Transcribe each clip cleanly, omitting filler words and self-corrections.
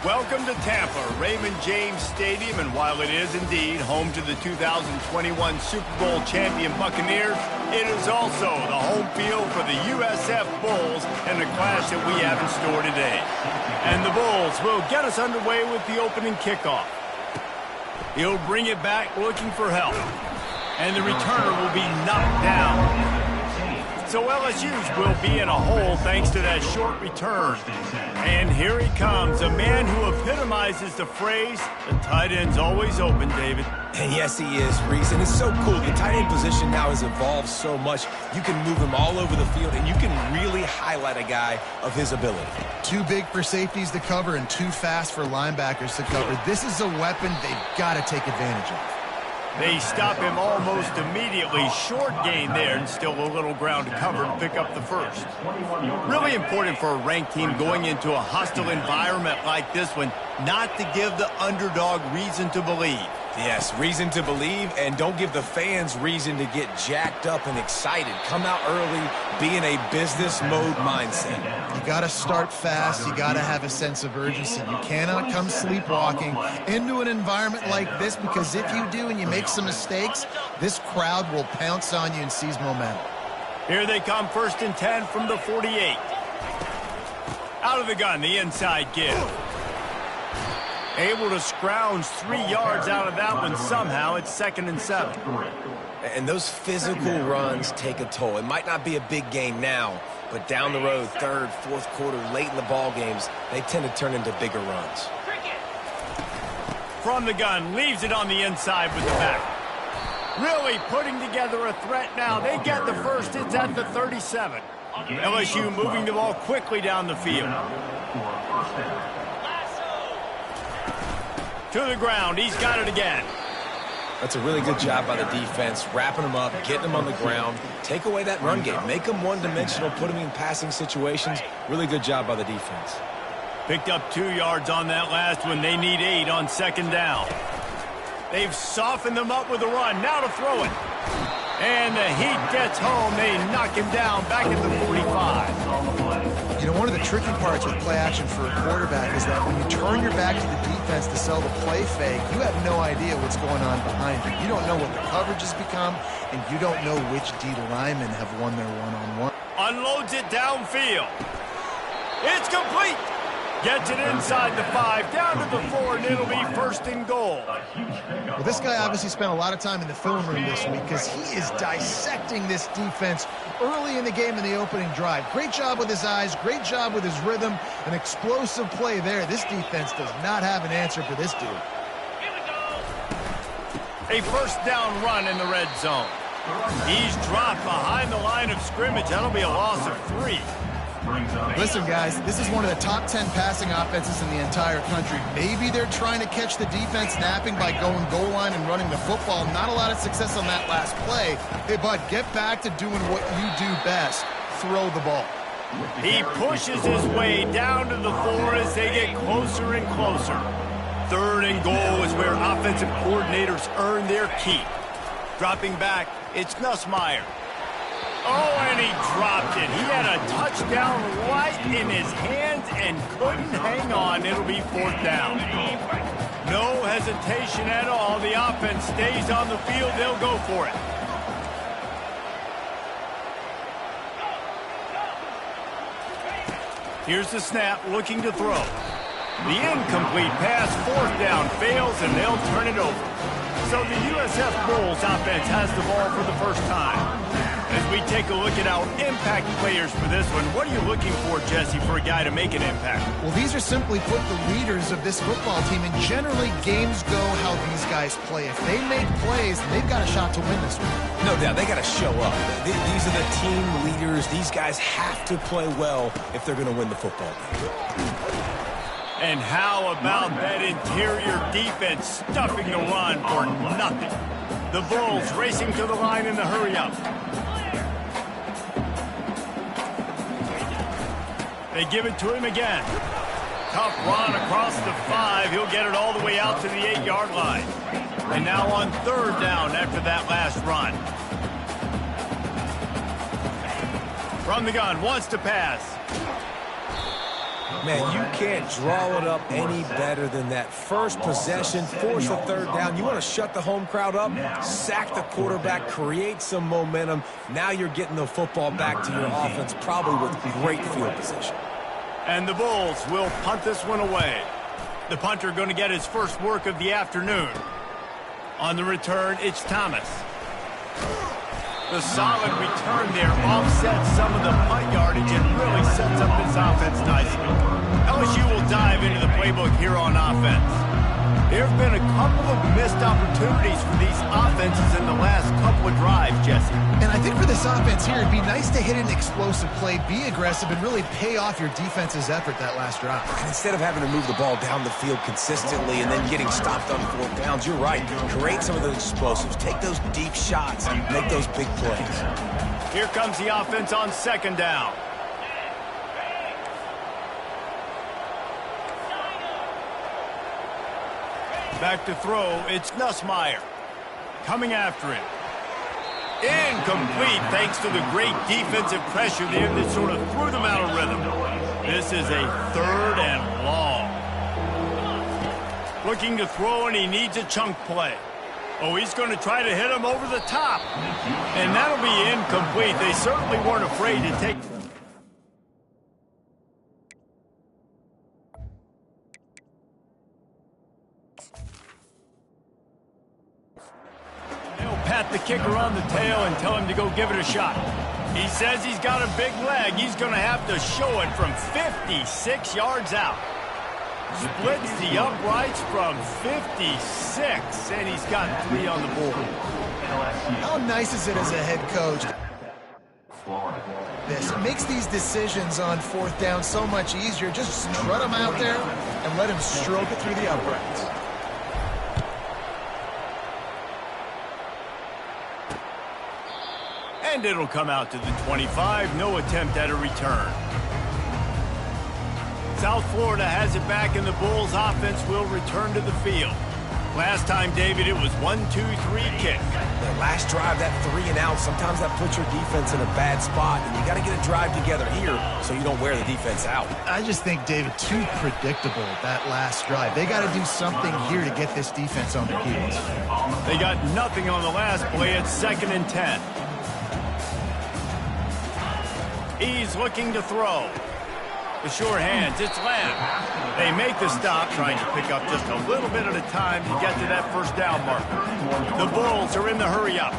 Welcome to Tampa, Raymond James Stadium, and while it is indeed home to the 2021 Super Bowl champion Buccaneers, it is also the home field for the USF Bulls and the clash that we have in store today. And the Bulls will get us underway with the opening kickoff. He'll bring it back looking for help, and the returner will be knocked down. So LSU's will be in a hole thanks to that short return. And here he comes, a man who epitomizes the phrase, the tight end's always open, David. And yes, he is, Reese. And it's so cool. The tight end position now has evolved so much. You can move him all over the field, and you can really highlight a guy of his ability. Too big for safeties to cover and too fast for linebackers to cover. This is a weapon they've got to take advantage of. They stop him almost immediately. Short gain there, and still a little ground to cover to pick up the first. Really important for a ranked team going into a hostile environment like this one, not to give the underdog reason to believe. Yes, reason to believe, and don't give the fans reason to get jacked up and excited. Come out early, be in a business mode mindset. You got to start fast. You got to have a sense of urgency. You cannot come sleepwalking into an environment like this, because if you do and you make some mistakes, this crowd will pounce on you and seize momentum. Here they come, 1st and 10 from the 48. Out of the gun, the inside give. Able to scrounge 3 yards out of that one somehow. It's 2nd and 7. And those physical runs take a toll. It might not be a big gain now, but down the road, 3rd, 4th quarter, late in the ball games, they tend to turn into bigger runs. From the gun, leaves it on the inside with the back. Really putting together a threat now. They get the first. It's at the 37. LSU moving the ball quickly down the field. To the ground. He's got it again. That's a really good job by the defense, wrapping them up, getting them on the ground. Take away that run game. Make them one-dimensional, put them in passing situations. Really good job by the defense. Picked up 2 yards on that last one. They need 8 on 2nd down. They've softened them up with a run. Now to throw it. And the heat gets home. They knock him down back at the 45. You know, one of the tricky parts with play action for a quarterback is that when you turn your back to the defense to sell the play fake, you have no idea what's going on behind you. You don't know what the coverage has become, and you don't know which D linemen have won their one-on-one. Unloads it downfield. It's complete. Gets it inside the 5, down to the 4, and it'll be 1st and goal. Well, this guy obviously spent a lot of time in the film room this week because he is dissecting this defense early in the game in the opening drive. Great job with his eyes, great job with his rhythm, an explosive play there. This defense does not have an answer for this dude. A 1st down run in the red zone. He's dropped behind the line of scrimmage. That'll be a loss of 3. Listen, guys, this is one of the top 10 passing offenses in the entire country. Maybe they're trying to catch the defense napping by going goal line and running the football. Not a lot of success on that last play. Hey, bud, get back to doing what you do best. Throw the ball. He pushes his way down to the 4 as they get closer and closer. 3rd and goal is where offensive coordinators earn their keep. Dropping back, it's Nussmeier. Oh, and he dropped it. He had a touchdown right in his hands and couldn't hang on. It'll be 4th down. No hesitation at all. The offense stays on the field. They'll go for it. Here's the snap, looking to throw. The incomplete pass, 4th down, fails, and they'll turn it over. So the USF Bulls offense has the ball for the first time. As we take a look at our impact players for this one, what are you looking for, Jesse, for a guy to make an impact? Well, these are simply put the leaders of this football team, and generally games go how these guys play. If they make plays, they've got a shot to win this one. No doubt, they got to show up. These are the team leaders. These guys have to play well if they're going to win the football game. And how about that interior defense stuffing the run for nothing? The Bulls racing to the line in the hurry-up. They give it to him again. Tough run across the 5. He'll get it all the way out to the 8-yard line. And now on 3rd down after that last run. From the gun, wants to pass. Man, you can't draw it up any better than that. First possession, force a third down. You want to shut the home crowd up, sack the quarterback, create some momentum. Now you're getting the football back to your offense, probably with great field position. And the Bulls will punt this one away. The punter going to get his first work of the afternoon. On the return, it's Thomas. The solid return there offsets some of the punt yardage and really sets up this offense nicely. LSU will dive into the playbook here on offense. There have been a couple of missed opportunities for these offenses in the last couple of drives, Jesse. And I think for this offense here, it'd be nice to hit an explosive play, be aggressive, and really pay off your defense's effort that last drive. And instead of having to move the ball down the field consistently and then getting stopped on fourth downs, you're right. Create some of those explosives. Take those deep shots and make those big plays. Here comes the offense on second down. Back to throw, it's Nussmeier. Coming after him. Incomplete thanks to the great defensive pressure there that sort of threw them out of rhythm. This is a third and long. Looking to throw, and he needs a chunk play. Oh, he's going to try to hit him over the top. And that'll be incomplete. They certainly weren't afraid to take... Pat the kicker on the tail and tell him to go give it a shot. He says he's got a big leg. He's going to have to show it from 56 yards out. Splits the uprights from 56, and he's got 3 on the board. How nice is it as a head coach? This makes these decisions on fourth down so much easier. Just strut him out there and let him stroke it through the uprights. And it'll come out to the 25. No attempt at a return. South Florida has it back, and the Bulls offense will return to the field. Last time, David, it was 1-2-3 kick. The last drive, that 3 and out, sometimes that puts your defense in a bad spot, and you got to get a drive together here so you don't wear the defense out. I just think, David, too predictable that last drive. They got to do something here to get this defense on their heels. They got nothing on the last play. It's 2nd and 10. He's looking to throw. The sure hands, it's Lamb. They make the stop, trying to pick up just a little bit at a time to get to that first down marker. The Bulls are in the hurry-up.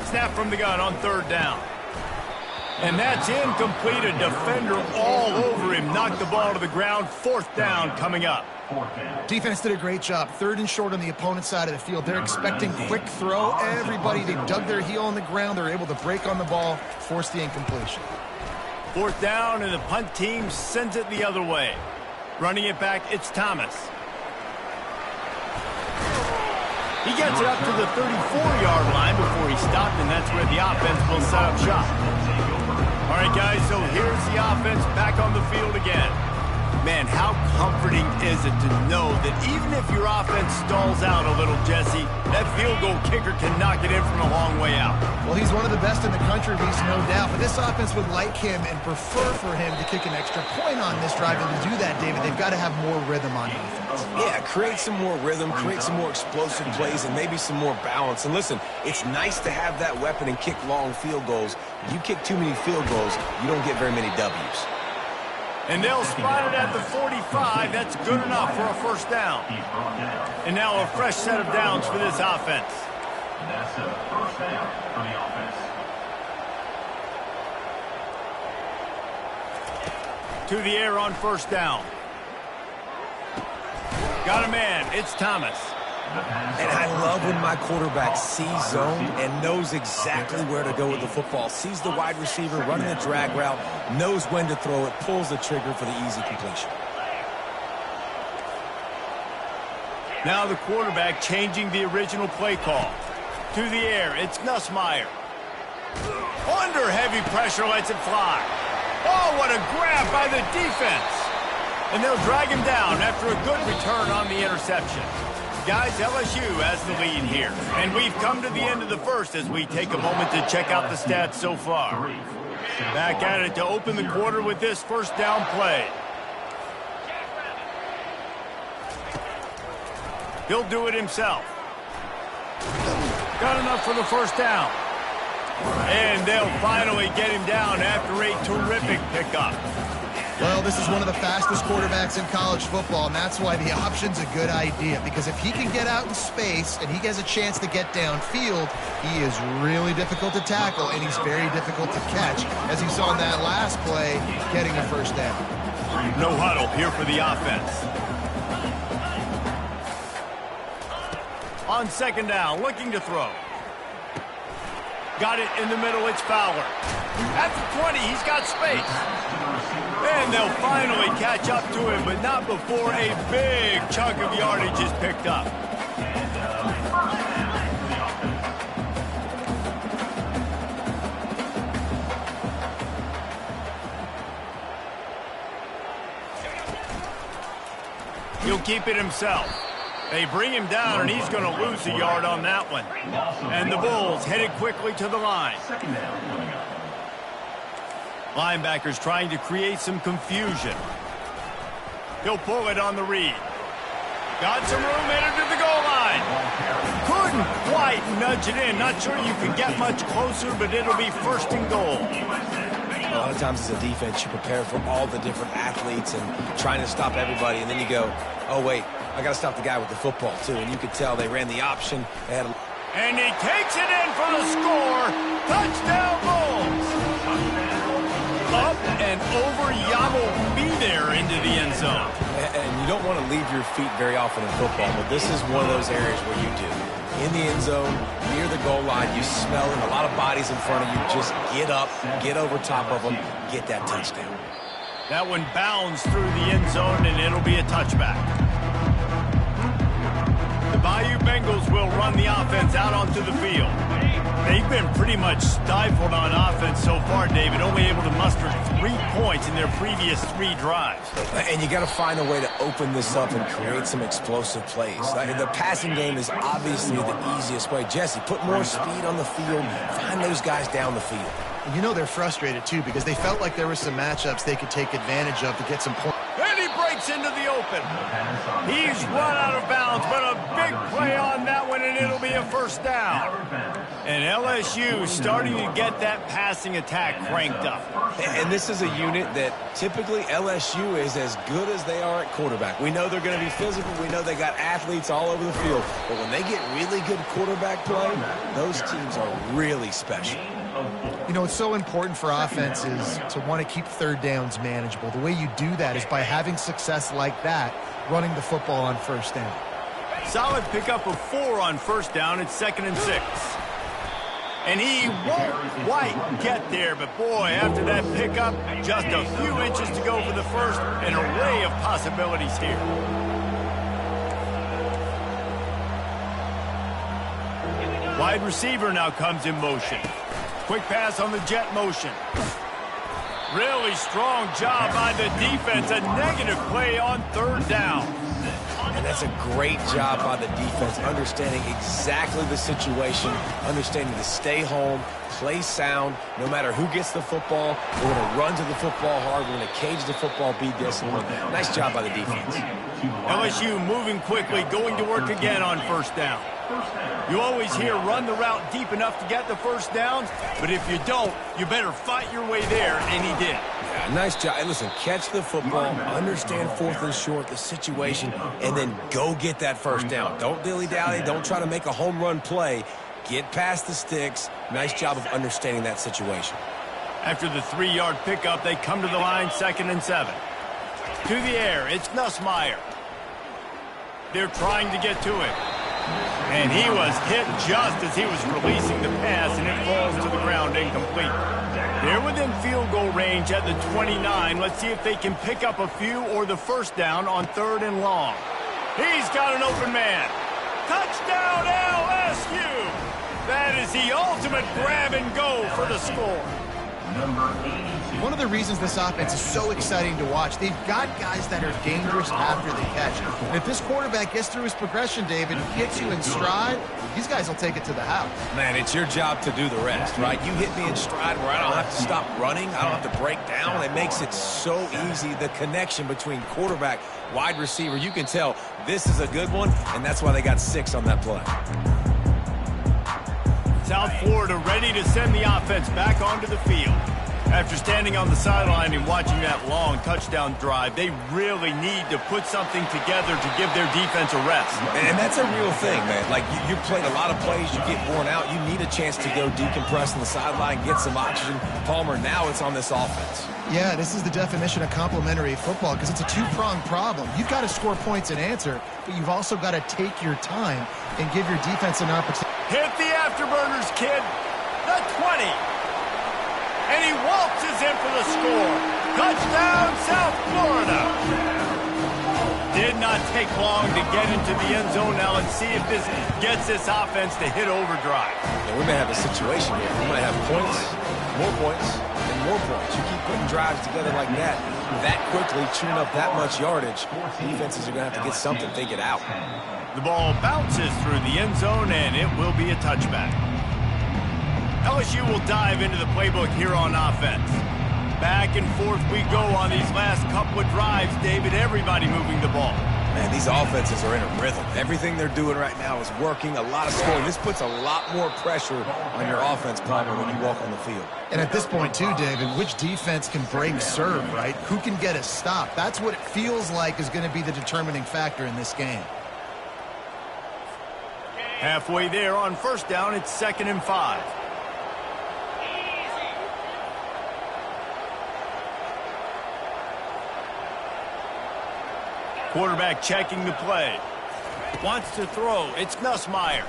Snap from the gun on 3rd down. And that's incomplete. A defender all over him. Knocked the ball to the ground. 4th down coming up. Defense did a great job. 3rd and short on the opponent's side of the field. They're expecting quick throw. Everybody, they dug their heel on the ground. They're able to break on the ball, force the incompletion. 4th down, and the punt team sends it the other way. Running it back, it's Thomas. He gets it up to the 34-yard line before he stopped, and that's where the offense will set up shop. All right, guys, so here's the offense back on the field again. Man, how comforting is it to know that even if your offense stalls out a little, Jesse, that field goal kicker can knock it in from a long way out. Well, he's one of the best in the country, Reese, no doubt. But this offense would like him and prefer for him to kick an extra point on this drive. And to do that, David, they've got to have more rhythm on defense. Yeah, create some more rhythm, create some more explosive plays, and maybe some more balance. And listen, it's nice to have that weapon and kick long field goals. You kick too many field goals, you don't get very many W's. And they'll spot it at the 45. That's good enough for a first down. And now a fresh set of downs for this offense. That's a first down for the offense. To the air on 1st down. Got a man. It's Thomas. And I love when my quarterback sees zone and knows exactly where to go with the football. Sees the wide receiver running the drag route, knows when to throw it, pulls the trigger for the easy completion. Now the quarterback changing the original play call. To the air, it's Nussmeier. Under heavy pressure, lets it fly. Oh, what a grab by the defense. And they'll drag him down after a good return on the interception. Guys, LSU has the lead here. And we've come to the end of the first as we take a moment to check out the stats so far. Back at it to open the quarter with this first down play. He'll do it himself. Got enough for the first down. And they'll finally get him down after a terrific pickup. Well, this is one of the fastest quarterbacks in college football, and that's why the option's a good idea. Because if he can get out in space and he has a chance to get downfield, he is really difficult to tackle, and he's very difficult to catch, as he saw in that last play, getting a first down. No huddle here for the offense. On second down, looking to throw. Got it in the middle, it's Fowler. At the 20, he's got space. And they'll finally catch up to him, but not before a big chunk of yardage is picked up. He'll keep it himself. They bring him down, and he's going to lose a yard on that one. And the Bulls headed quickly to the line. Linebackers trying to create some confusion. He'll pull it on the read. Got some room, headed to the goal line. Couldn't quite nudge it in. Not sure you can get much closer, but it'll be first and goal. A lot of times as a defense, you prepare for all the different athletes and trying to stop everybody, and then you go, oh, wait, I got to stop the guy with the football, too. And you could tell they ran the option. They had and he takes it in for the score. Touchdown, Bulls. Up and over, Yabo be there into the end zone. And you don't want to leave your feet very often in football, but this is one of those areas where you do. In the end zone, near the goal line, you smell it, a lot of bodies in front of you. Just get up, get over top of them, get that touchdown. That one bounds through the end zone, and it'll be a touchback. The Bayou Bengals will run the offense out onto the field. They've been pretty much stifled on offense so far, David, only able to muster 3 points in their previous 3 drives. And you got to find a way to open this up and create some explosive plays. The passing game is obviously the easiest way. Jesse, put more speed on the field, find those guys down the field. And you know they're frustrated, too, because they felt like there were some matchups they could take advantage of to get some points. And he breaks into the open. He's run out of bounds, but a big play on that one, and it'll be a first down. And LSU starting to get that passing attack cranked up. And this is a unit that typically LSU is as good as they are at quarterback. We know they're going to be physical. We know they got athletes all over the field. But when they get really good quarterback play, those teams are really special. You know, it's so important for offenses to want to keep third downs manageable. The way you do that is by having success like that, running the football on first down. Solid pickup of 4 on first down. It's 2nd and 6. And he won't quite get there, but boy, after that pickup, just a few inches to go for the first. An array of possibilities here. Wide receiver now comes in motion. Quick pass on the jet motion. Really strong job by the defense. A negative play on 3rd down. And that's a great job by the defense, understanding exactly the situation, understanding to stay home, play sound, no matter who gets the football. We're going to run to the football hard. We're going to cage the football, be disciplined. Nice job by the defense. LSU moving quickly, going to work again on first down. You always hear run the route deep enough to get the first downs, but if you don't, you better fight your way there, and he did. Yeah, nice job. And listen, catch the football, understand 4th and short, the situation, and then go get that first down. Don't dilly-dally. Don't try to make a home run play. Get past the sticks. Nice job of understanding that situation. After the 3-yard pickup, they come to the line, 2nd and 7. To the air, it's Nussmeier. They're trying to get to him. And he was hit just as he was releasing the pass, and it falls to the ground incomplete. They're within field goal range at the 29. Let's see if they can pick up a few or the first down on 3rd and long. He's got an open man. Touchdown, LSU! That is the ultimate grab and go for the score. Number 86. One of the reasons this offense is so exciting to watch, they've got guys that are dangerous after the catch. And if this quarterback gets through his progression, David, gets you in stride, these guys will take it to the house. Man, it's your job to do the rest, right? You hit me in stride where I don't have to stop running. I don't have to break down. It makes it so easy. The connection between quarterback, wide receiver, you can tell this is a good one, and that's why they got 6 on that play. South Florida ready to send the offense back onto the field. After standing on the sideline and watching that long touchdown drive, they really need to put something together to give their defense a rest. And that's a real thing, man. Like, you played a lot of plays, you get worn out, you need a chance to go decompress on the sideline, get some oxygen. Palmer, now it's on this offense. Yeah, this is the definition of complementary football because it's a two-pronged problem. You've got to score points and answer, but you've also got to take your time and give your defense an opportunity. Hit the afterburners, kid. The 20. And he waltzes in for the score. Touchdown, South Florida. Did not take long to get into the end zone. Now let's see if this gets this offense to hit overdrive. Yeah, we may have a situation here. We might have points, more points, and more points. You keep putting drives together like that quickly, chewing up that much yardage, defenses are going to have to get something, think it out. The ball bounces through the end zone, and it will be a touchback. LSU will dive into the playbook here on offense. Back and forth we go on these last couple of drives, David. Everybody moving the ball. Man, these offenses are in a rhythm. Everything they're doing right now is working. A lot of scoring. This puts a lot more pressure on your offense, Palmer, when you walk on the field. And at this point, too, David, which defense can break serve, right? Who can get a stop? That's what it feels like is going to be the determining factor in this game. Halfway there on first down, it's 2nd and 5. Quarterback checking the play. Wants to throw. It's Nussmeier.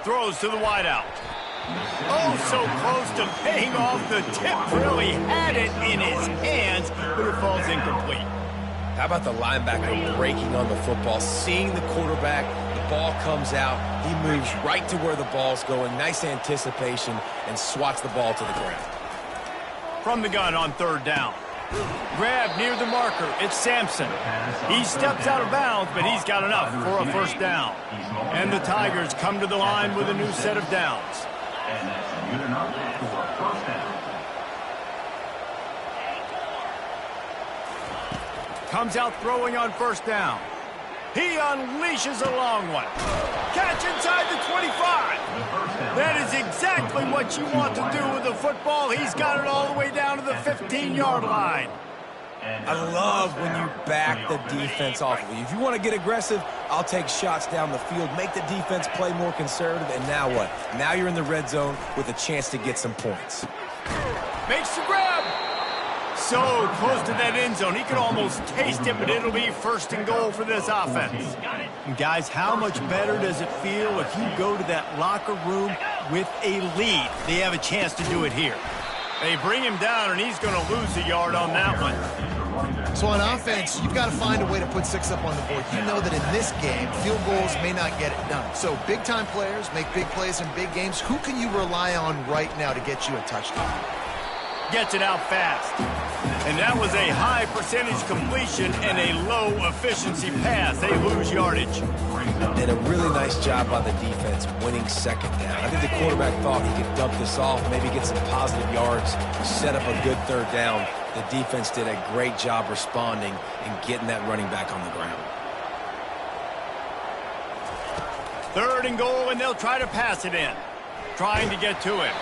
Throws to the wideout. Oh, so close to paying off the tip. Really had it in his hands, but it falls incomplete. How about the linebacker breaking on the football, seeing the quarterback, the ball comes out, he moves right to where the ball's going, nice anticipation, and swats the ball to the ground. From the gun on 3rd down. Grab near the marker. It's Sampson. He steps out of bounds, but he's got enough for a first down. And the Tigers come to the line with a new set of downs. Comes out throwing on 1st down. He unleashes a long one. Catch inside the 25. That is exactly what you want to do with the football. He's got it all the way down to the 15-yard line. I love when you back the defense off of you. If you want to get aggressive, I'll take shots down the field, make the defense play more conservative, and now what? Now you're in the red zone with a chance to get some points. Makes the grab. So close to that end zone. He could almost taste it, but it'll be 1st and goal for this offense. And guys, how much better does it feel if you go to that locker room with a lead? They have a chance to do it here. They bring him down, and he's going to lose a yard on that one. So on offense, you've got to find a way to put 6 up on the board. You know that in this game, field goals may not get it done. So big-time players make big plays in big games. Who can you rely on right now to get you a touchdown? Gets it out fast. And that was a high percentage completion and a low efficiency pass. They lose yardage. And a really nice job by the defense winning 2nd down. I think the quarterback thought he could dump this off, maybe get some positive yards, set up a good 3rd down. The defense did a great job responding and getting that running back on the ground. 3rd and goal, and they'll try to pass it in. Trying to get to him.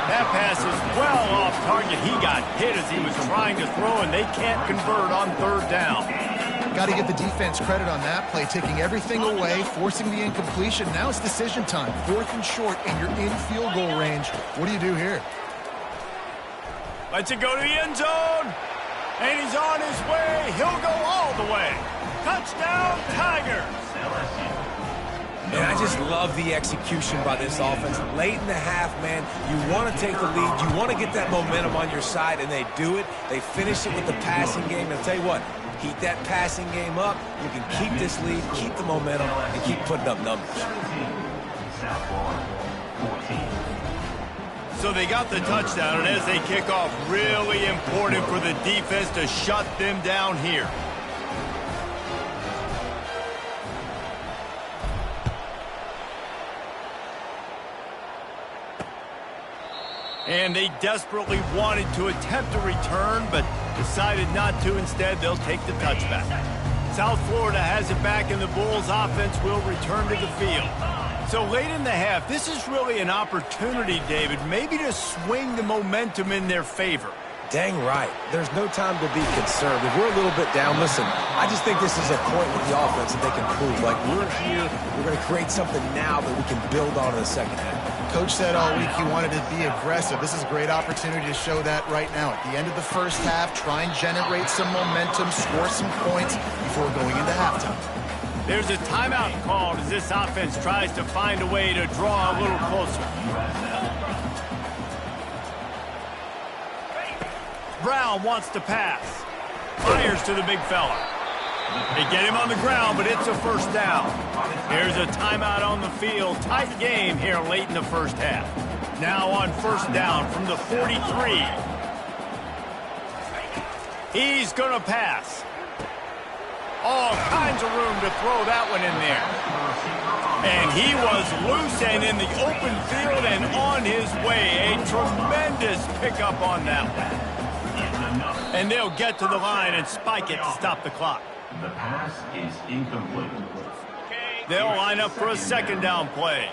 That pass is well off target. He got hit as he was trying to throw, and they can't convert on 3rd down. Got to give the defense credit on that play, taking everything away, forcing the incompletion. Now it's decision time. 4th and short, and you're in field goal range. What do you do here? Lets it go to the end zone, and he's on his way. He'll go all the way. Touchdown, Tigers. And I just love the execution by this offense. Late in the half, man, you want to take the lead. You want to get that momentum on your side, and they do it. They finish it with the passing game. And I'll tell you what, keep that passing game up. You can keep this lead, keep the momentum, and keep putting up numbers. So they got the touchdown, and as they kick off, really important for the defense to shut them down here. And they desperately wanted to attempt a return, but decided not to. Instead, they'll take the touchback. South Florida has it back, and the Bulls offense will return to the field. So late in the half, this is really an opportunity, David, maybe to swing the momentum in their favor. Dang right. There's no time to be conservative. We're a little bit down. Listen, I just think this is a point with the offense that they can prove. Like, we're here, we're going to create something now that we can build on in the second half. Coach said all week he wanted to be aggressive. This is a great opportunity to show that right now. At the end of the first half, try and generate some momentum, score some points before going into halftime. There's a timeout called as this offense tries to find a way to draw a little closer. Brown wants to pass. Fires to the big fella. They get him on the ground, but it's a first down. Here's a timeout on the field. Tight game here late in the first half. Now on first down from the 43. He's going to pass. All kinds of room to throw that one in there. And he was loose and in the open field and on his way. A tremendous pickup on that one. And they'll get to the line and spike it to stop the clock. The pass is incomplete. They'll line up for a second down play.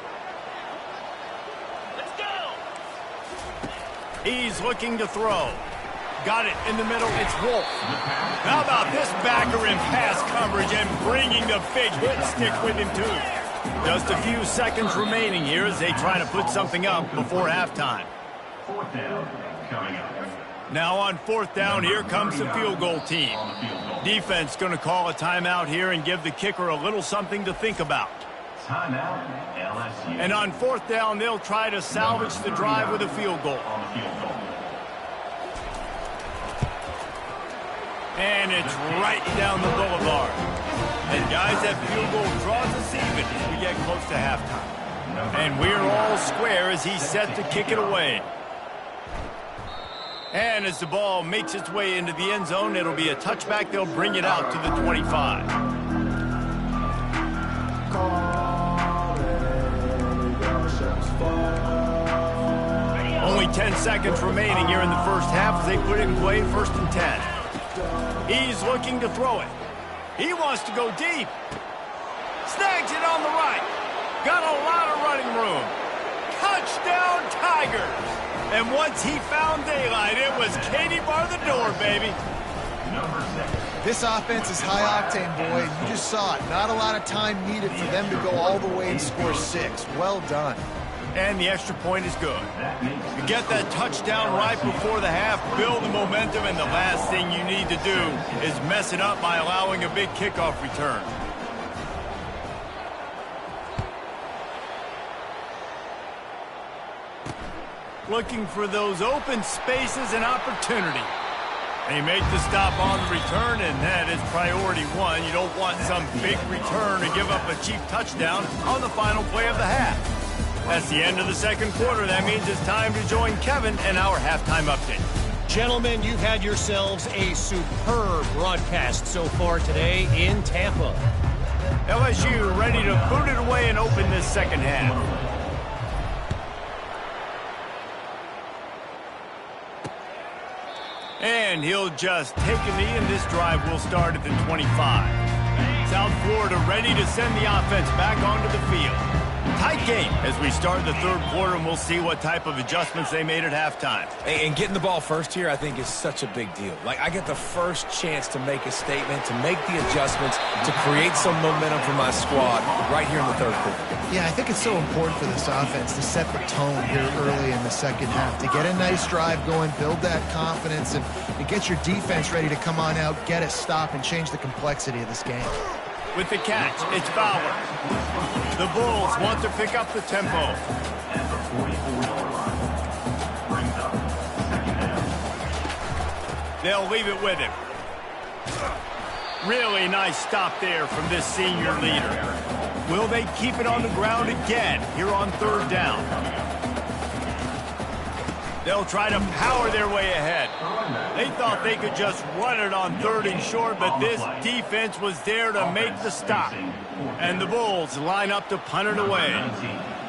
Let's go. He's looking to throw. Got it in the middle. It's Wolf. How about this backer in pass coverage and bringing the big hit stick with him, too. Just a few seconds remaining here as they try to put something up before halftime. Fourth down coming up. Now on fourth down, here comes the field goal team. Defense going to call a timeout here and give the kicker a little something to think about. Timeout, LSU. And on fourth down, they'll try to salvage the drive with a field goal. And it's right down the boulevard. And guys, that field goal draws us even as we get close to halftime. And we're all square as he's set to kick it away. And as the ball makes its way into the end zone, it'll be a touchback. They'll bring it out to the 25. Only 10 seconds remaining here in the first half as they put it in play, 1st and 10. He's looking to throw it. He wants to go deep. Snags it on the right. Got a lot of running room. Touchdown, Tigers. And once he found daylight, it was Katie bar the door, baby. This offense is high octane, boy. You just saw it. Not a lot of time needed for them to go all the way and score 6. Well done. And the extra point is good. You get that touchdown right before the half, build the momentum, and the last thing you need to do is mess it up by allowing a big kickoff return. Looking for those open spaces and opportunity. They make the stop on the return, and that is priority one. You don't want some big return to give up a cheap touchdown on the final play of the half. That's the end of the second quarter. That means it's time to join Kevin and our halftime update. Gentlemen, you've had yourselves a superb broadcast so far today in Tampa. LSU ready to boot it away and open this second half. And he'll just take a knee, and this drive will start at the 25. South Florida ready to send the offense back onto the field. Tight game as we start the third quarter, and we'll see what type of adjustments they made at halftime. And getting the ball first here, I think, is such a big deal. Like, I get the first chance to make a statement, to make the adjustments, to create some momentum for my squad right here in the third quarter. Yeah, I think it's so important for this offense to set the tone here early in the second half, to get a nice drive going, build that confidence, and get your defense ready to come on out, get a stop, and change the complexity of this game. With the catch, it's Fowler. The Bulls want to pick up the tempo. They'll leave it with him. Really nice stop there from this senior leader. Will they keep it on the ground again here on third down? They'll try to power their way ahead. They thought they could just run it on 3rd and short, but this defense was there to make the stop. And the Bulls line up to punt it away.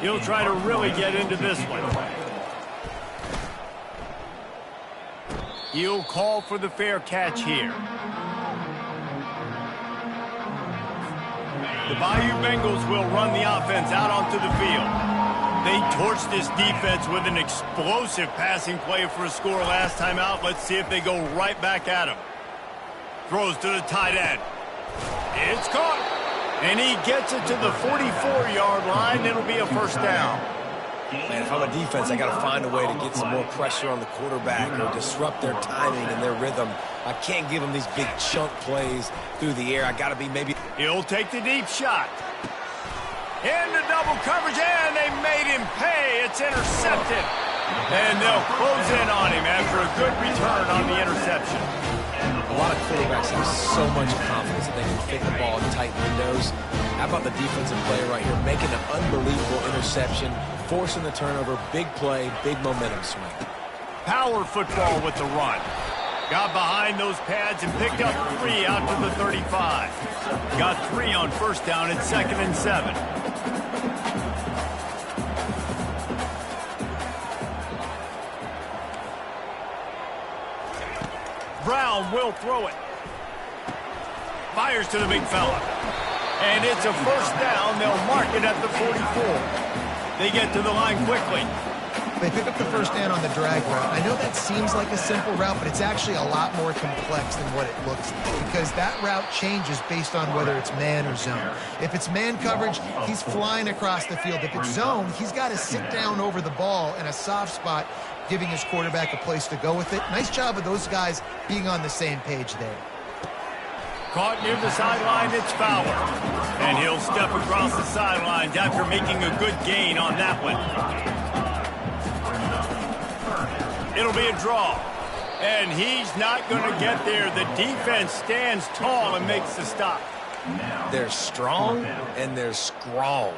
He'll try to really get into this one. He'll call for the fair catch here. The Bayou Bengals will run the offense out onto the field. They torched this defense with an explosive passing play for a score last time out. Let's see if they go right back at him. Throws to the tight end. It's caught. And he gets it to the 44-yard line. It'll be a first down. Man, if I'm a defense, I got to find a way to get some more pressure on the quarterback or disrupt their timing and their rhythm. I can't give them these big chunk plays through the air. I got to be maybe... He'll take the deep shot. Into double coverage, and they made him pay. It's intercepted. And they'll close in on him after a good return on the interception. A lot of quarterbacks have so much confidence that they can fit the ball in tight windows. How about the defensive player right here making an unbelievable interception, forcing the turnover, big play, big momentum swing. Power football with the run. Got behind those pads and picked up 3 out to the 35. Got 3 on first down at 2nd and 7. Brown will throw it. Fires to the big fella. And it's a first down. They'll mark it at the 44. They get to the line quickly. They pick up the first down on the drag route. I know that seems like a simple route, but it's actually a lot more complex than what it looks like because that route changes based on whether it's man or zone. If it's man coverage, he's flying across the field. If it's zone, he's got to sit down over the ball in a soft spot, giving his quarterback a place to go with it. Nice job of those guys being on the same page there. Caught near the sideline, it's Fowler. And he'll step across the sidelines after making a good gain on that one. It'll be a draw. And he's not going to get there. The defense stands tall and makes the stop. They're strong and they're strong.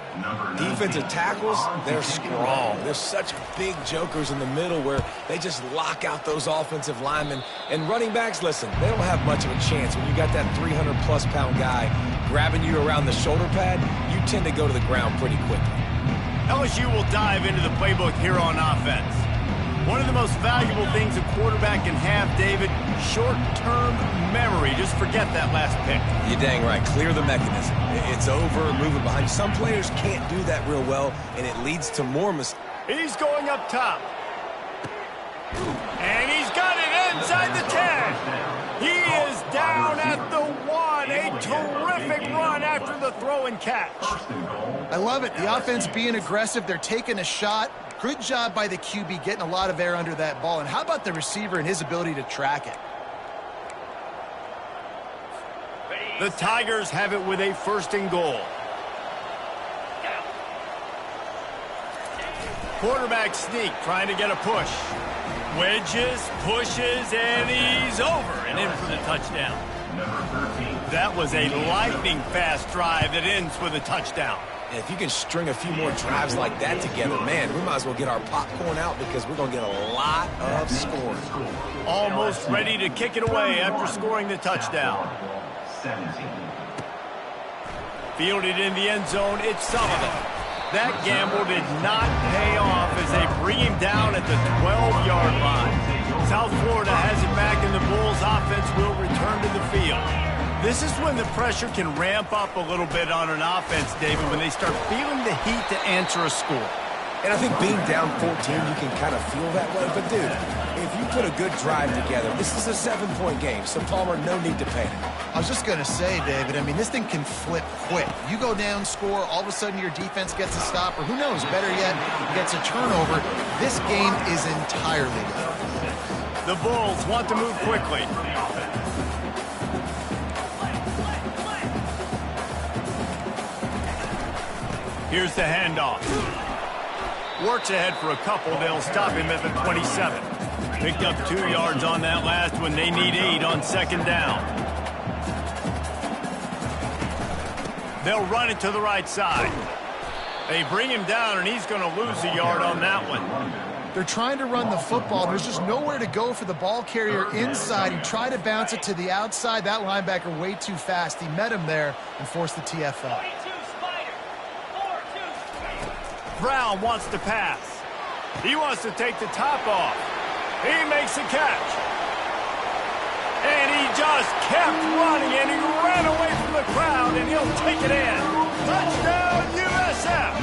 Defensive tackles, they're strong. They're such big jokers in the middle where they just lock out those offensive linemen. And running backs, listen, they don't have much of a chance. When you got that 300-plus pound guy grabbing you around the shoulder pad, you tend to go to the ground pretty quickly. LSU will dive into the playbook here on offense. One of the most valuable things a quarterback can have, David, short-term memory. Just forget that last pick. You're dang right. Clear the mechanism. It's over, moving behind. Some players can't do that real well, and it leads to more mistakes. He's going up top. And he's got it inside the 10. He is down at the 1. A terrific run after the throw and catch. I love it. The offense being aggressive. They're taking a shot. Good job by the QB getting a lot of air under that ball. And how about the receiver and his ability to track it? The Tigers have it with a 1st and goal. Quarterback sneak trying to get a push. Wedges, pushes, and he's over and in for the touchdown. That was a lightning-fast drive that ends with a touchdown. And if you can string a few more drives like that together, man, we might as well get our popcorn out because we're going to get a lot of scoring. Almost ready to kick it away after scoring the touchdown. Fielded in the end zone, it's Sullivan. That gamble did not pay off as they bring him down at the 12-yard line. South Florida has it back, and the Bulls offense will return to the field. This is when the pressure can ramp up a little bit on an offense, David, when they start feeling the heat to answer a score. And I think being down 14, you can kind of feel that way. But, dude, if you put a good drive together, this is a 7-point game, so, Palmer, no need to panic. I was just going to say, David, I mean, this thing can flip quick. You go down, score, all of a sudden your defense gets a stop, or who knows, better yet, gets a turnover. This game is entirely different. The Bulls want to move quickly. Here's the handoff. Works ahead for a couple. They'll stop him at the 27. Picked up 2 yards on that last one. They need 8 on 2nd down. They'll run it to the right side. They bring him down, and he's going to lose a yard on that one. They're trying to run the football. There's just nowhere to go for the ball carrier inside. He tried to bounce it to the outside. That linebacker way too fast. He met him there and forced the TFL. Brown wants to pass. He wants to take the top off. He makes a catch. And he just kept running, and he ran away from the crowd, and he'll take it in. Touchdown, USF!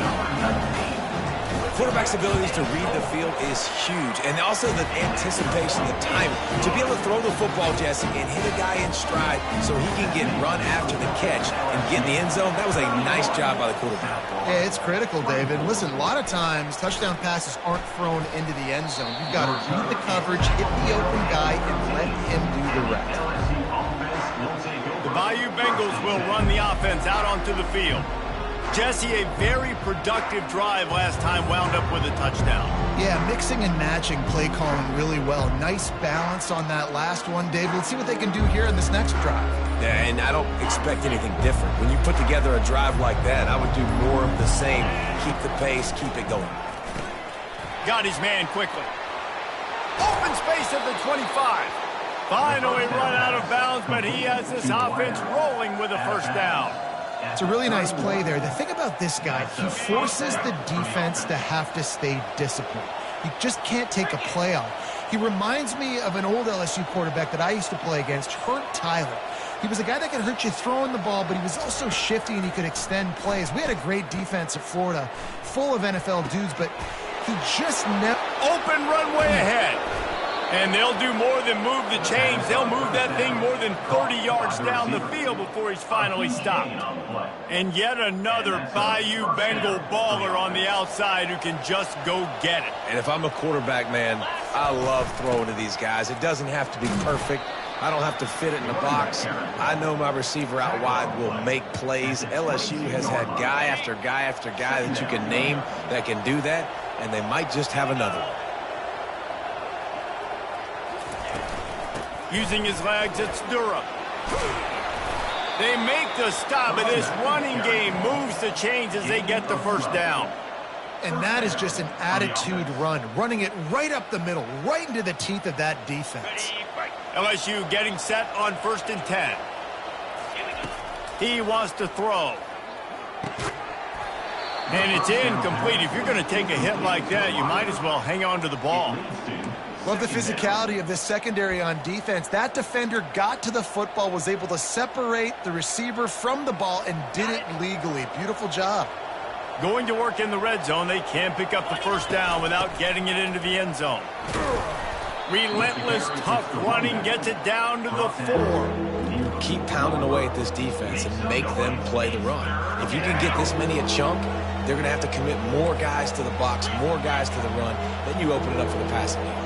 Quarterback's abilities to read the field is huge, and also the anticipation, the timing. To be able to throw the football, Jesse, and hit a guy in stride so he can get run after the catch and get in the end zone, that was a nice job by the quarterback. Yeah, it's critical, David. Listen, a lot of times touchdown passes aren't thrown into the end zone. You've got to read the coverage, hit the open guy, and let him do the rest. The Bayou Bengals will run the offense out onto the field. Jesse, a very productive drive last time wound up with a touchdown. Yeah, mixing and matching play calling really well. Nice balance on that last one, David. Let's see what they can do here in this next drive. Yeah, and I don't expect anything different. When you put together a drive like that, I would do more of the same. Keep the pace, keep it going. Got his man quickly. Open space at the 25. Finally run out of bounds, but he has this offense rolling with a first down. It's a really nice play there. The thing about this guy, he forces the defense to have to stay disciplined. You just can't take a play off. He reminds me of an old LSU quarterback that I used to play against, Hurt Tyler. He was a guy that could hurt you throwing the ball, but he was also shifty and he could extend plays. We had a great defense at Florida, full of NFL dudes, but he just never... Open runway ahead. And they'll do more than move the chains. They'll move that thing more than 30 yards down the field before he's finally stopped. And yet another Bayou Bengal baller on the outside who can just go get it. And if I'm a quarterback, man, I love throwing to these guys. It doesn't have to be perfect. I don't have to fit it in the box. I know my receiver out wide will make plays. LSU has had guy after guy after guy that you can name that can do that, and they might just have another one. Using his legs, it's Durham. They make the stop, and this running game moves the chains as they get the first down. And that is just an attitude run, running it right up the middle, right into the teeth of that defense. LSU getting set on 1st and 10. He wants to throw. And it's incomplete. If you're going to take a hit like that, you might as well hang on to the ball. Love the physicality of this secondary on defense. That defender got to the football, was able to separate the receiver from the ball, and did it legally. Beautiful job. Going to work in the red zone. They can't pick up the first down without getting it into the end zone. Relentless, tough running gets it down to the 4. Keep pounding away at this defense and make them play the run. If you can get this many a chunk, they're going to have to commit more guys to the box, more guys to the run. Then you open it up for the passing game.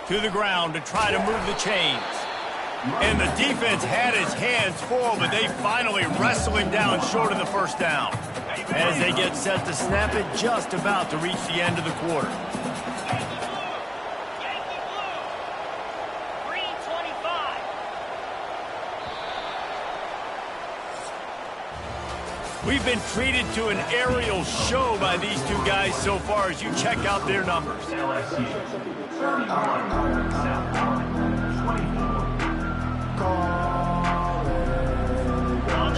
To the ground to try to move the chains. And the defense had his hands full, but they finally wrestle him down short of the first down. As they get set to snap it, just about to reach the end of the quarter. We've been treated to an aerial show by these two guys so far as you check out their numbers.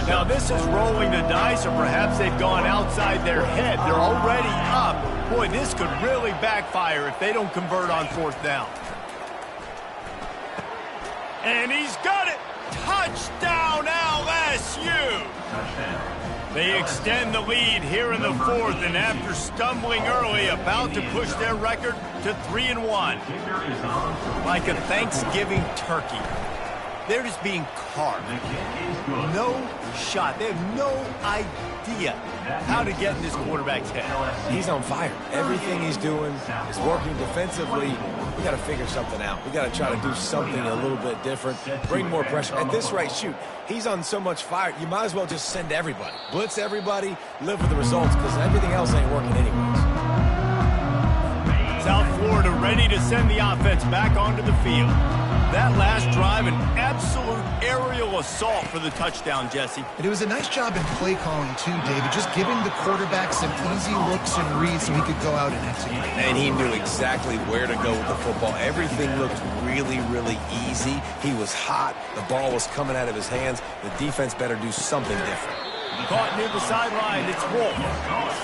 Now this is rolling the dice, or perhaps they've gone outside their head. They're already up. Boy, this could really backfire if they don't convert on 4th down. And he's got it! Touchdown, LSU! They extend the lead here in the 4th, and after stumbling early, about to push their record to 3-1. Like a Thanksgiving turkey. They're just being carved. No shot. They have no idea how to get in this quarterback's head. He's on fire. Everything he's doing is working defensively. We got to figure something out. We got to try to do something a little bit different. Bring more pressure. At this rate, shoot, he's on so much fire, you might as well just send everybody. Blitz everybody, live with the results, because everything else ain't working anyways. South Florida ready to send the offense back onto the field. That last drive, an absolute aerial assault for the touchdown, Jesse. And it was a nice job in play calling, too, David. Just giving the quarterback some easy looks and reads so he could go out and execute. And he knew exactly where to go with the football. Everything looked really, really easy. He was hot. The ball was coming out of his hands. The defense better do something different. Caught near the sideline, it's Wolf.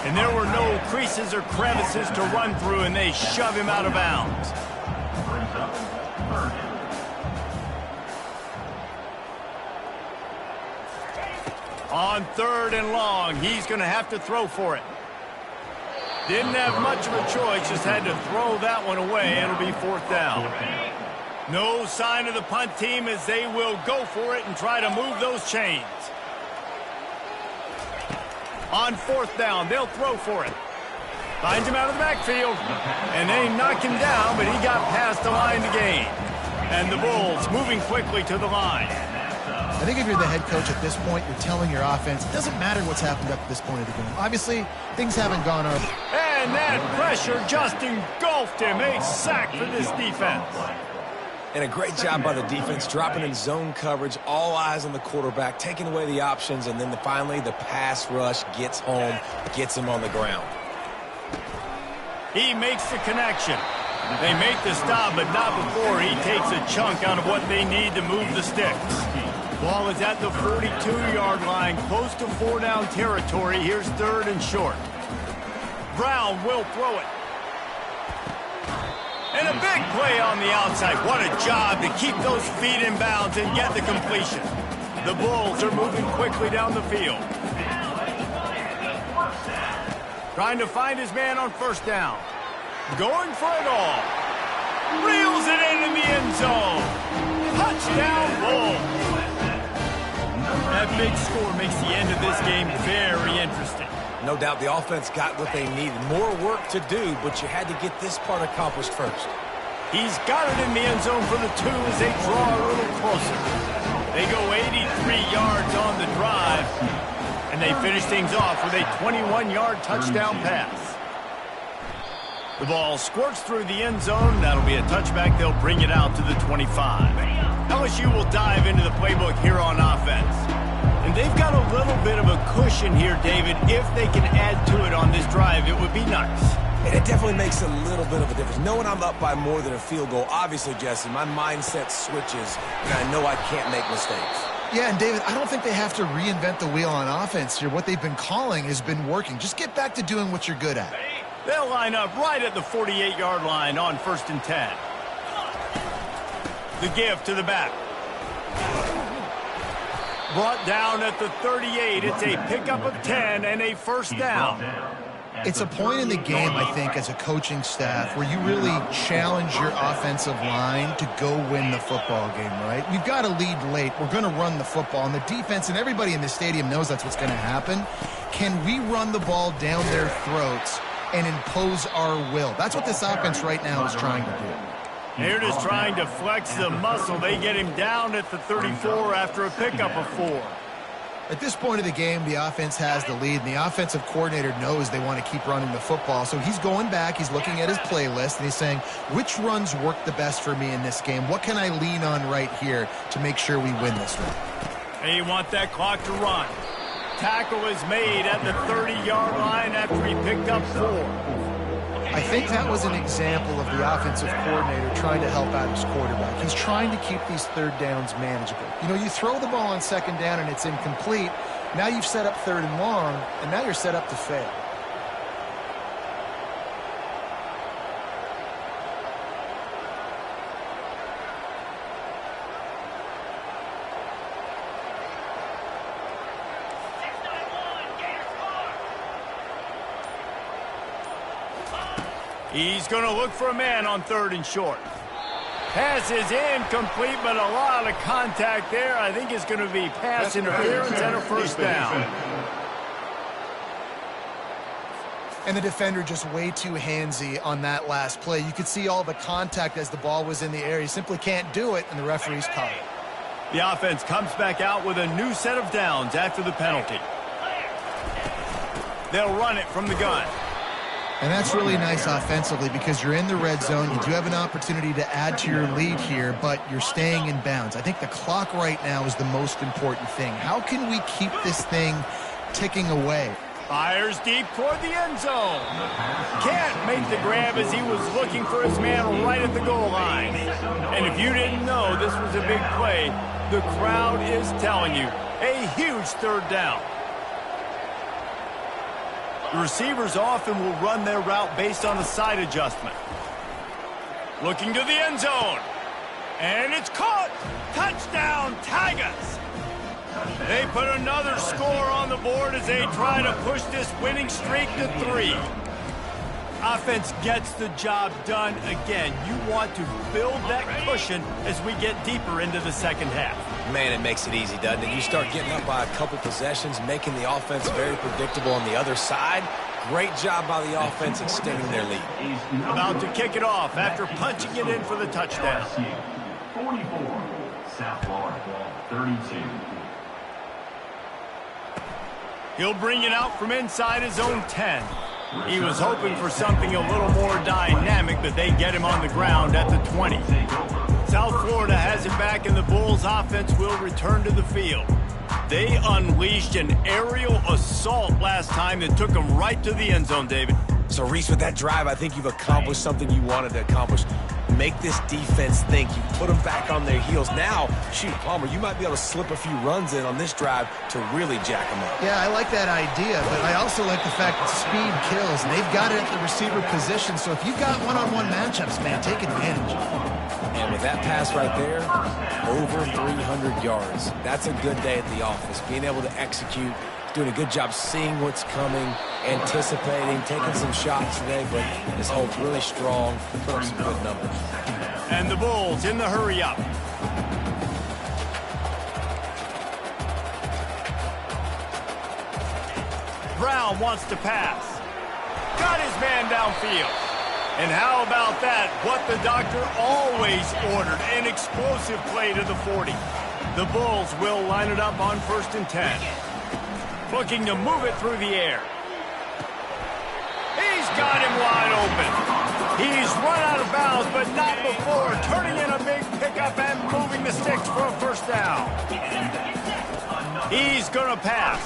And there were no creases or crevices to run through, and they shove him out of bounds. On 3rd and long, he's going to have to throw for it. Didn't have much of a choice, just had to throw that one away. It'll be 4th down. No sign of the punt team as they will go for it and try to move those chains. On 4th down, they'll throw for it. Finds him out of the backfield. And they knock him down, but he got past the line to gain. And the Bulls moving quickly to the line. I think if you're the head coach at this point, you're telling your offense, it doesn't matter what's happened up to this point of the game. Obviously, things haven't gone our way. And that pressure just engulfed him. A sack for this defense. And a great job by the defense, dropping in zone coverage, all eyes on the quarterback, taking away the options, and then finally the pass rush gets home, gets him on the ground. He makes the connection. They make the stop, but not before he takes a chunk out of what they need to move the sticks. Ball is at the 42-yard line, close to 4-down territory. Here's 3rd and short. Brown will throw it. And a big play on the outside. What a job to keep those feet in bounds and get the completion. The Bulls are moving quickly down the field. Trying to find his man on 1st down. Going for it all. Reels it into the end zone. Touchdown, Bulls. That big score makes the end of this game very interesting. No doubt the offense got what they needed. More work to do, but you had to get this part accomplished first. He's got it in the end zone for the 2 as they draw a little closer. They go 83 yards on the drive, and they finish things off with a 21-yard touchdown pass. The ball squirts through the end zone. That'll be a touchback. They'll bring it out to the 25. LSU will dive into the playbook here on offense. And they've got a little bit of a cushion here, David. If they can add to it on this drive, it would be nice. And it definitely makes a little bit of a difference. Knowing I'm up by more than a field goal, obviously, Jesse, my mindset switches, and I know I can't make mistakes. Yeah, and David, I don't think they have to reinvent the wheel on offense here. What they've been calling has been working. Just get back to doing what you're good at. They'll line up right at the 48-yard line on 1st and 10. The give to the back. Brought down at the 38. It's a pickup of 10 and a 1st down. It's a point in the game, I think, as a coaching staff where you really challenge your offensive line to go win the football game, right? We've got to lead late. We're going to run the football. And the defense and everybody in the stadium knows that's what's going to happen. Can we run the ball down their throats and impose our will? That's what this offense right now is trying to do. They're just trying to flex the muscle. They get him down at the 34 after a pickup of 4. At this point of the game, the offense has the lead, and the offensive coordinator knows they want to keep running the football. So he's going back, he's looking at his playlist, and he's saying, which runs work the best for me in this game? What can I lean on right here to make sure we win this one? They want that clock to run. Tackle is made at the 30-yard line after he picked up 4. I think that was an example of the offensive coordinator trying to help out his quarterback. He's trying to keep these 3rd downs manageable. You know, you throw the ball on 2nd down and it's incomplete. Now you've set up 3rd and long, and now you're set up to fail. He's going to look for a man on 3rd and short. Pass is incomplete, but a lot of contact there. I think it's going to be pass interference and a 1st down. And the defender just way too handsy on that last play. You could see all the contact as the ball was in the air. He simply can't do it, and the referee's caught it. The offense comes back out with a new set of downs after the penalty. They'll run it from the gun. And that's really nice offensively because you're in the red zone. You do have an opportunity to add to your lead here, but you're staying in bounds. I think the clock right now is the most important thing. How can we keep this thing ticking away? Fires deep toward the end zone. Can't make the grab as he was looking for his man right at the goal line. And if you didn't know this was a big play, the crowd is telling you, a huge third down. The receivers often will run their route based on a side adjustment. Looking to the end zone. And it's caught. Touchdown, Tigers. They put another score on the board as they try to push this winning streak to 3. Offense gets the job done again. You want to build that cushion as we get deeper into the second half. Man, it makes it easy, doesn't it? You start getting up by a couple possessions, making the offense very predictable on the other side. Great job by the offense extending their lead. About to kick it off after punching it in for the touchdown. 44, South Florida, 32. He'll bring it out from inside his own 10. He was hoping for something a little more dynamic, but they get him on the ground at the 20. South Florida has it back, and the Bulls offense will return to the field. They unleashed an aerial assault last time that took them right to the end zone, David. So, Reese, with that drive, I think you've accomplished something you wanted to accomplish. Make this defense think. You put them back on their heels. Now, shoot, Palmer, you might be able to slip a few runs in on this drive to really jack them up. Yeah, I like that idea, but I also like the fact that speed kills, and they've got it at the receiver position, so if you've got one-on-one matchups, man, take advantage. And with that pass right there, over 300 yards. That's a good day at the office. Being able to execute, doing a good job seeing what's coming, anticipating, taking some shots today, but this holds really strong, put up some good numbers. And the Bulls in the hurry-up. Brown wants to pass. Got his man downfield. And how about that? What the doctor always ordered, an explosive play to the 40. The Bulls will line it up on 1st and 10. Looking to move it through the air. He's got him wide open. He's run out of bounds, but not before turning in a big pickup and moving the sticks for a first down. He's going to pass.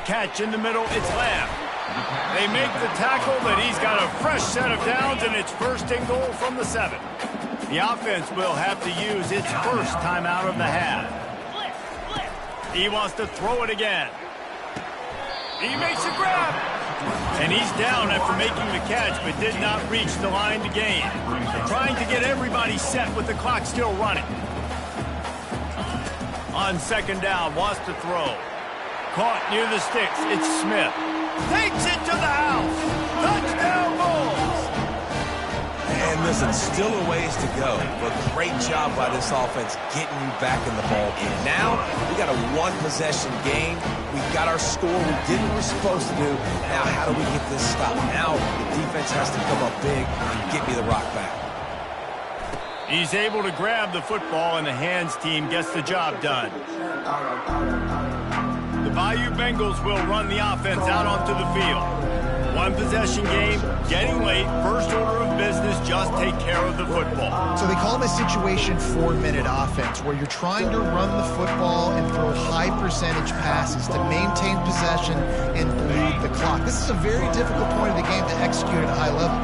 Catch in the middle, it's Lamb. They make the tackle, but he's got a fresh set of downs, and it's 1st and goal from the 7. The offense will have to use its first timeout of the half. He wants to throw it again. He makes a grab. And he's down after making the catch, but did not reach the line to gain. Trying to get everybody set with the clock still running. On 2nd down, wants to throw. Caught near the sticks, it's Smith. Takes it to the house. Touchdown, Bulls. And listen, still a ways to go, but great job by this offense getting you back in the ball game. Now, we got a one-possession game. We got our score. We did what we're supposed to do. Now, how do we get this stopped? Now, the defense has to come up big and get me the rock back. He's able to grab the football, and the hands team gets the job done. The Bayou Bengals will run the offense out onto the field. One-possession game, getting late, first order of business, just take care of the football. So they call this situation 4-minute offense, where you're trying to run the football and throw high-percentage passes to maintain possession and bleed the clock. This is a very difficult point of the game to execute at a high level.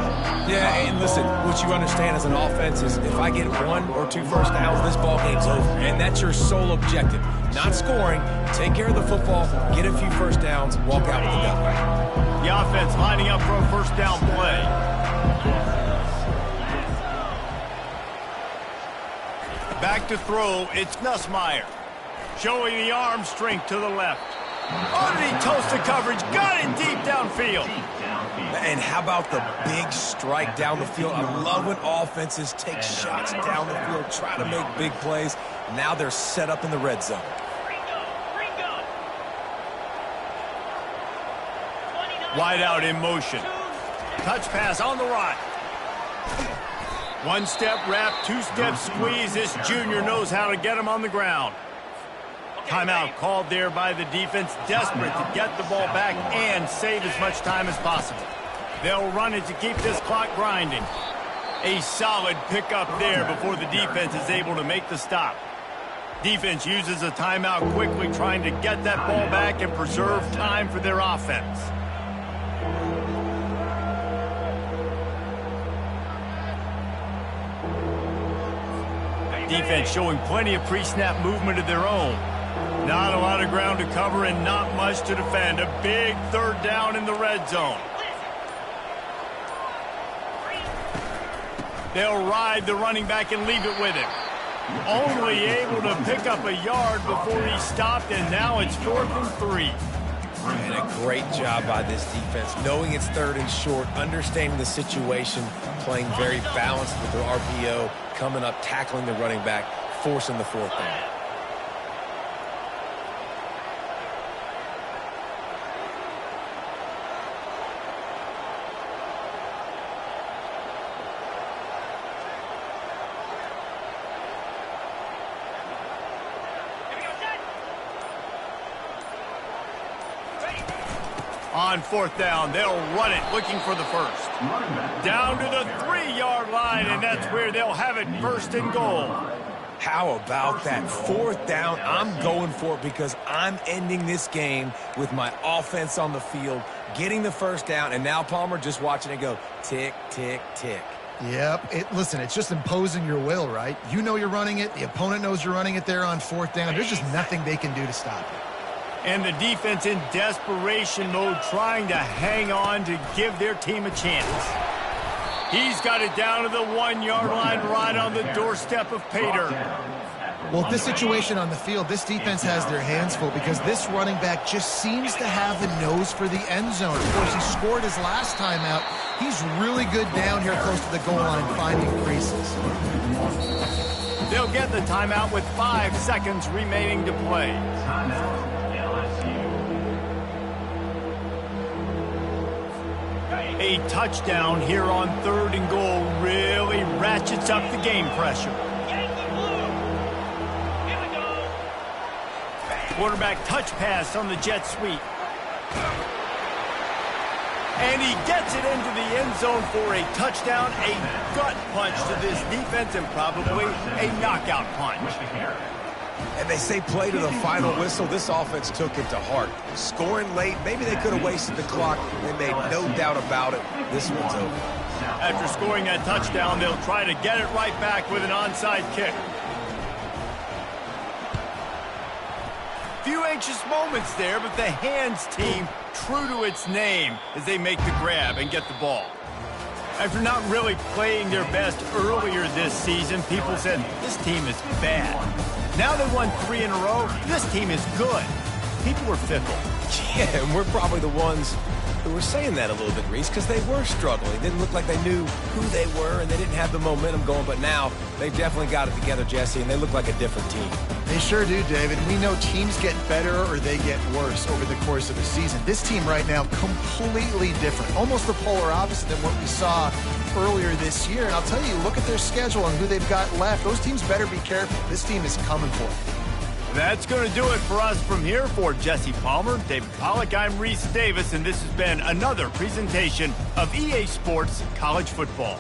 Yeah, and listen, what you understand as an offense is if I get 1 or 2 first downs, this ball game's over. And that's your sole objective. Not scoring, take care of the football, get a few first downs, walk out with the dub. The offense lining up for a first down play. Back to throw, it's Nussmeier. Showing the arm strength to the left. Underneath toasted coverage, got it deep downfield. And how about the big strike down the field? I love when offenses take shots down the field, try to make big plays. Now they're set up in the red zone. Wide out in motion. Touch pass on the right. 1-step wrap, 2-step squeeze. This junior knows how to get him on the ground. Timeout called there by the defense, desperate to get the ball back and save as much time as possible. They'll run it to keep this clock grinding. A solid pickup there before the defense is able to make the stop. Defense uses a timeout quickly, trying to get that ball back and preserve time for their offense. Defense showing plenty of pre-snap movement of their own. Not a lot of ground to cover and not much to defend. A big third down in the red zone. They'll ride the running back and leave it with him. Only able to pick up a yard before he stopped, and now it's 4th and 3. And a great job by this defense, knowing it's 3rd and short, understanding the situation, playing very balanced with their RPO, coming up, tackling the running back, forcing the 4th down. On 4th down, they'll run it, looking for the first. Down to the 3-yard line, and that's where they'll have it, 1st and goal. How about that? 4th down, I'm going for it because I'm ending this game with my offense on the field, getting the 1st down, and now Palmer just watching it go tick, tick, tick. Yep. Listen, it's just imposing your will, right? You know you're running it. The opponent knows you're running it there on 4th down. There's just nothing they can do to stop it. And the defense in desperation mode, trying to hang on to give their team a chance. He's got it down to the 1-yard line, right on the doorstep of Pater. Well, this situation on the field, this defense has their hands full because this running back just seems to have the nose for the end zone. Of course, he scored his last time out. He's really good down here close to the goal line, finding creases. They'll get the timeout with 5 seconds remaining to play. Timeout, LSU. A touchdown here on 3rd and goal really ratchets up the game pressure. Quarterback touch pass on the jet sweep. And he gets it into the end zone for a touchdown, a gut punch to this defense, and probably a knockout punch. And they say play to the final whistle. This offense took it to heart. Scoring late, maybe they could have wasted the clock. They made no doubt about it. This one's over. After scoring that touchdown, they'll try to get it right back with an onside kick. Few anxious moments there, but the hands team true to its name as they make the grab and get the ball. After not really playing their best earlier this season, people said this team is bad. Now they won 3 in a row. This team is good. People were fickle. Yeah, and we're probably the ones who were saying that a little bit, Reese, because they were struggling. It didn't look like they knew who they were, and they didn't have the momentum going. But now they definitely got it together, Jesse, and they look like a different team. They sure do, David. We know teams get better or they get worse over the course of a season. This team right now, completely different. Almost the polar opposite than what we saw earlier this year. And I'll tell you, look at their schedule and who they've got left. Those teams better be careful. This team is coming for it. That's going to do it for us from here. For Jesse Palmer, David Pollack, I'm Reese Davis, and this has been another presentation of EA Sports College Football.